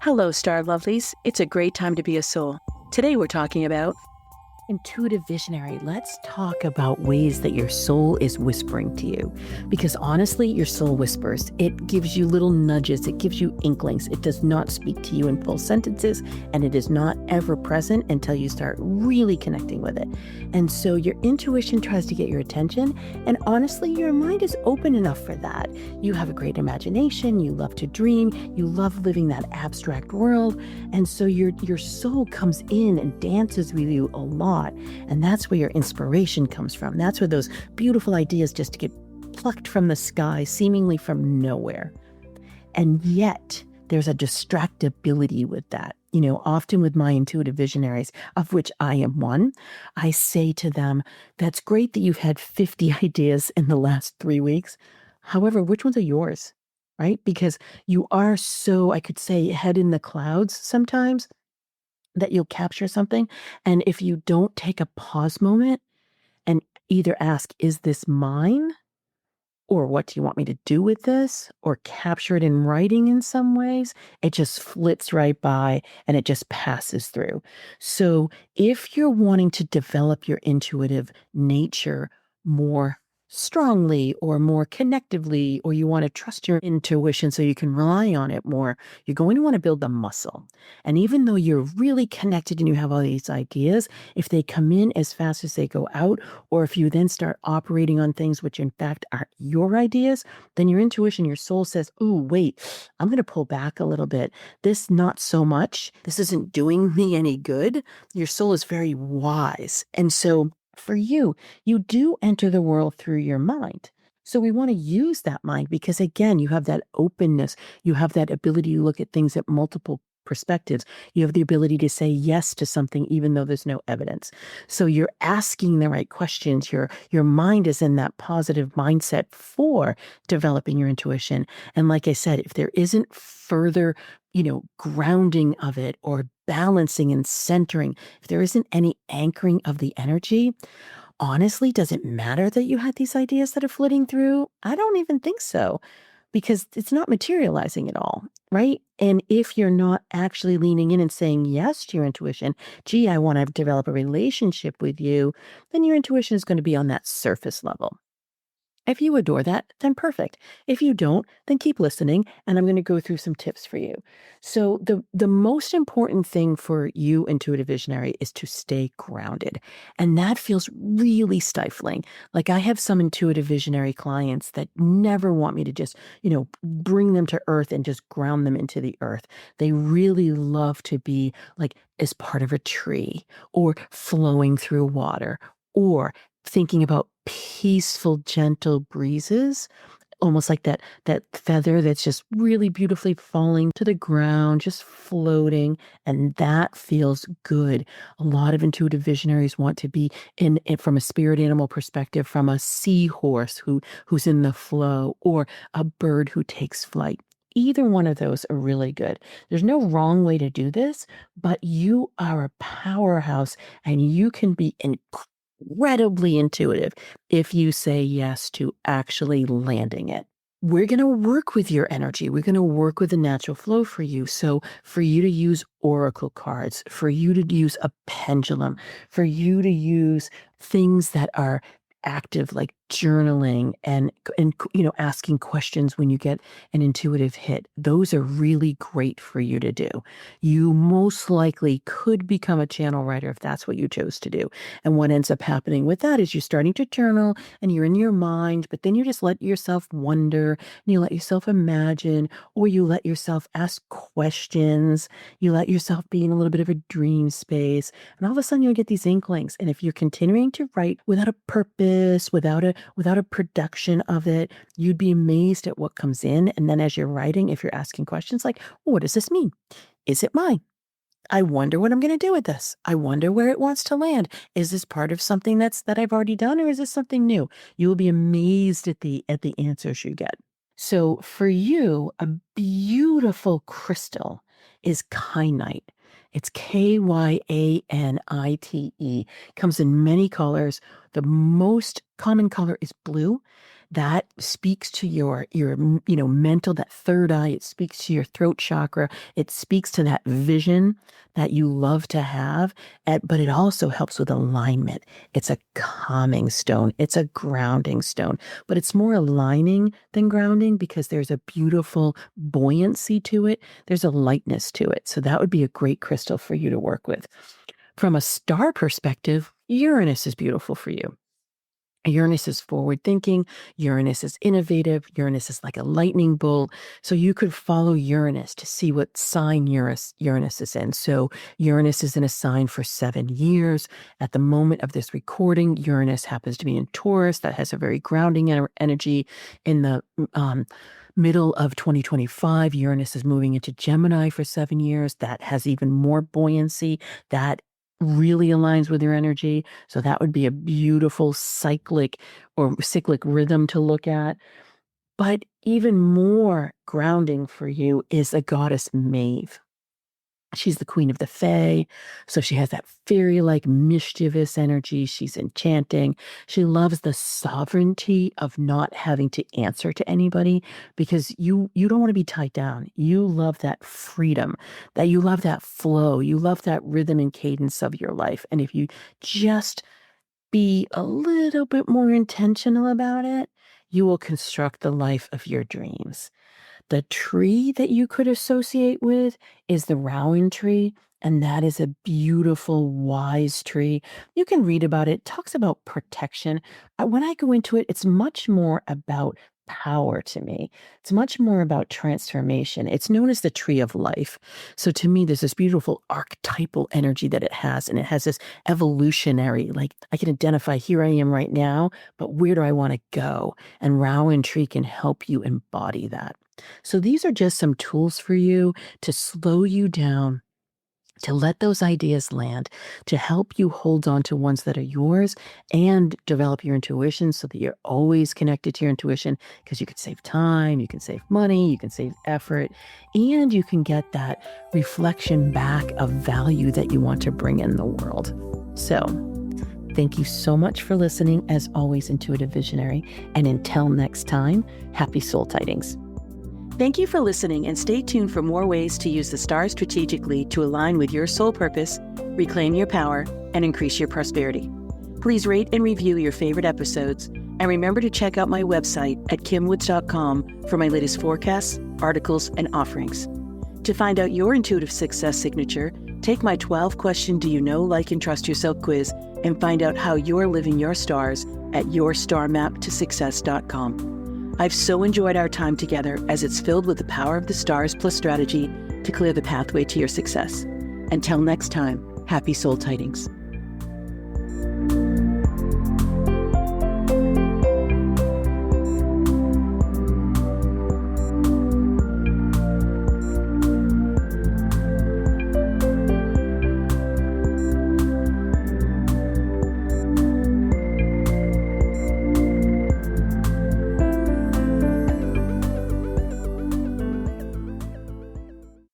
Hello, Star Lovelies. It's a great time to be a soul. Today we're talking about Intuitive Visionary. Let's talk about ways that your soul is whispering to you. Because honestly, your soul whispers. It gives you little nudges. It gives you inklings. It does not speak to you in full sentences, and it is not ever present until you start really connecting with it. And so your intuition tries to get your attention, and honestly, your mind is open enough for that. You have a great imagination. You love to dream. You love living that abstract world. And so your soul comes in and dances with you a lot. And that's where your inspiration comes from. That's where those beautiful ideas just get plucked from the sky, seemingly from nowhere. And yet, there's a distractibility with that. Often with my intuitive visionaries, of which I am one, I say to them, that's great that you've had 50 ideas in the last 3 weeks. However, which ones are yours? Right? Because you are so, I could say, head in the clouds sometimes, that you'll capture something. And if you don't take a pause moment and either ask, is this mine? Or what do you want me to do with this? Or capture it in writing in some ways, it just flits right by and it just passes through. So if you're wanting to develop your intuitive nature more strongly or more connectively, or you want to trust your intuition so you can rely on it more, you're going to want to build the muscle. And even though you're really connected and you have all these ideas, if they come in as fast as they go out, or if you then start operating on things which in fact aren't your ideas, then your intuition, your soul says, ooh, wait, I'm going to pull back a little bit. This, not so much. This isn't doing me any good. Your soul is very wise. And so for you, you do enter the world through your mind. So we want to use that mind because, again, you have that openness. You have that ability to look at things at multiple perspectives. You have the ability to say yes to something even though there's no evidence. So you're asking the right questions. Your mind is in that positive mindset for developing your intuition. And like I said, if there isn't further, grounding of it or balancing and centering, if there isn't any anchoring of the energy, honestly, does it matter that you had these ideas that are flitting through? I don't even think so, because it's not materializing at all, right? And if you're not actually leaning in and saying yes to your intuition, gee, I want to develop a relationship with you, then your intuition is going to be on that surface level. If you adore that, then perfect. If you don't, then keep listening, and I'm going to go through some tips for you. So the most important thing for you, intuitive visionary, is to stay grounded. And that feels really stifling. Like I have some intuitive visionary clients that never want me to just, bring them to earth and just ground them into the earth. They really love to be like as part of a tree or flowing through water or thinking about peaceful, gentle breezes, almost like that feather that's just really beautifully falling to the ground, just floating, and that feels good. A lot of intuitive visionaries want to be in from a spirit animal perspective, from a seahorse who's in the flow, or a bird who takes flight. Either one of those are really good. There's no wrong way to do this, but you are a powerhouse and you can be incredibly intuitive if you say yes to actually landing it. We're going to work with your energy. We're going to work with the natural flow for you. So for you to use oracle cards, for you to use a pendulum, for you to use things that are active like journaling and asking questions when you get an intuitive hit, those are really great for you to do. You most likely could become a channel writer if that's what you chose to do. And what ends up happening with that is you're starting to journal and you're in your mind, but then you just let yourself wonder and you let yourself imagine, or you let yourself ask questions. You let yourself be in a little bit of a dream space, and all of a sudden you'll get these inklings. And if you're continuing to write without a purpose, without a production of it, you'd be amazed at what comes in. And then as you're writing, if you're asking questions like, well, what does this mean? Is it mine? I wonder what I'm going to do with this. I wonder where it wants to land. Is this part of something that I've already done, or is this something new? You will be amazed at the answers you get. So for you, a beautiful crystal is kyanite. It's Kyanite. Comes in many colors. The most common color is blue. That speaks to your mental, that third eye. It speaks to your throat chakra. It speaks to that vision that you love to have, but it also helps with alignment. It's a calming stone. It's a grounding stone, but it's more aligning than grounding because there's a beautiful buoyancy to it. There's a lightness to it. So that would be a great crystal for you to work with. From a star perspective, Uranus is beautiful for you. Uranus is forward thinking. Uranus is innovative. Uranus is like a lightning bolt. So you could follow Uranus to see what sign Uranus is in. So Uranus is in a sign for 7 years. At the moment of this recording, Uranus happens to be in Taurus. That has a very grounding energy. In the middle of 2025, Uranus is moving into Gemini for 7 years. That has even more buoyancy. That really aligns with your energy. So that would be a beautiful cyclic rhythm to look at. But even more grounding for you is the goddess Maeve. She's the queen of the Fae, so she has that fairy-like mischievous energy. She's enchanting. She loves the sovereignty of not having to answer to anybody because you don't want to be tied down. You love that freedom, that you love that flow. You love that rhythm and cadence of your life. And if you just be a little bit more intentional about it, you will construct the life of your dreams. The tree that you could associate with is the rowan tree, and that is a beautiful, wise tree. You can read about it. It talks about protection. When I go into it, it's much more about power to me. It's much more about transformation. It's known as the tree of life. So to me, there's this beautiful archetypal energy that it has, and it has this evolutionary, like I can identify here I am right now, but where do I want to go? And rowan tree can help you embody that. So these are just some tools for you to slow you down, to let those ideas land, to help you hold on to ones that are yours and develop your intuition so that you're always connected to your intuition because you can save time, you can save money, you can save effort, and you can get that reflection back of value that you want to bring in the world. So thank you so much for listening, as always, Intuitive Visionary. And until next time, happy soul tidings. Thank you for listening, and stay tuned for more ways to use the stars strategically to align with your soul purpose, reclaim your power, and increase your prosperity. Please rate and review your favorite episodes, and remember to check out my website at kimwoods.com for my latest forecasts, articles, and offerings. To find out your intuitive success signature, take my 12-question Do You Know, Like, and Trust Yourself quiz and find out how you're living your stars at yourstarmaptosuccess.com. I've so enjoyed our time together as it's filled with the power of the stars plus strategy to clear the pathway to your success. Until next time, happy soul tidings.